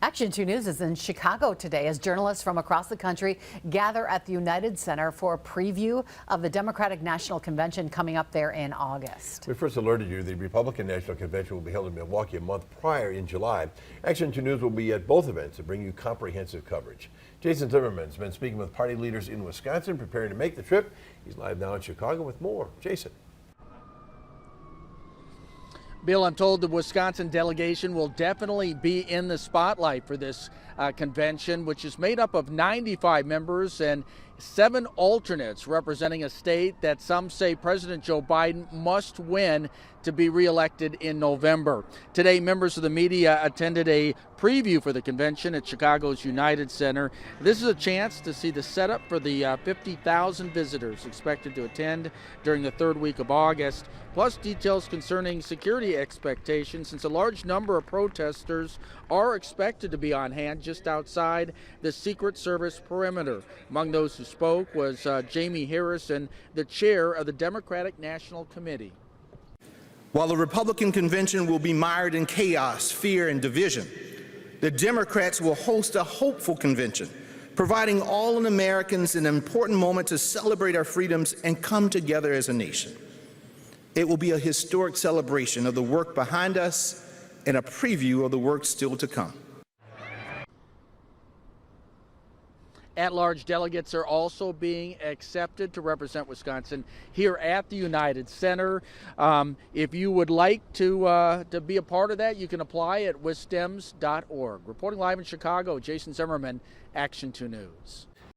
Action 2 News is in Chicago today as journalists from across the country gather at the United Center for a preview of the Democratic National Convention coming up there in August. We first alerted you the Republican National Convention will be held in Milwaukee a month prior in July. Action 2 News will be at both events to bring you comprehensive coverage. Jason Zimmerman's been speaking with party leaders in Wisconsin, preparing to make the trip. He's live now in Chicago with more. Jason. Bill, I'm told the Wisconsin delegation will definitely be in the spotlight for this convention, which is made up of 95 members and 7 alternates representing a state that some say President Joe Biden must win to be reelected in November. Today, members of the media attended a preview for the convention at Chicago's United Center. This is a chance to see the setup for the 50,000 visitors expected to attend during the third week of August, plus details concerning security expectations, since a large number of protesters are expected to be on hand just outside the Secret Service perimeter. Among those who spoke was Jamie Harrison, the chair of the Democratic National Committee. While the Republican convention will be mired in chaos, fear, and division, the Democrats will host a hopeful convention, providing all Americans an important moment to celebrate our freedoms and come together as a nation. It will be a historic celebration of the work behind us and a preview of the work still to come. At-large delegates are also being accepted to represent Wisconsin here at the United Center. If you would like to be a part of that, you can apply at wisdems.org. Reporting live in Chicago, Jason Zimmerman, Action 2 News.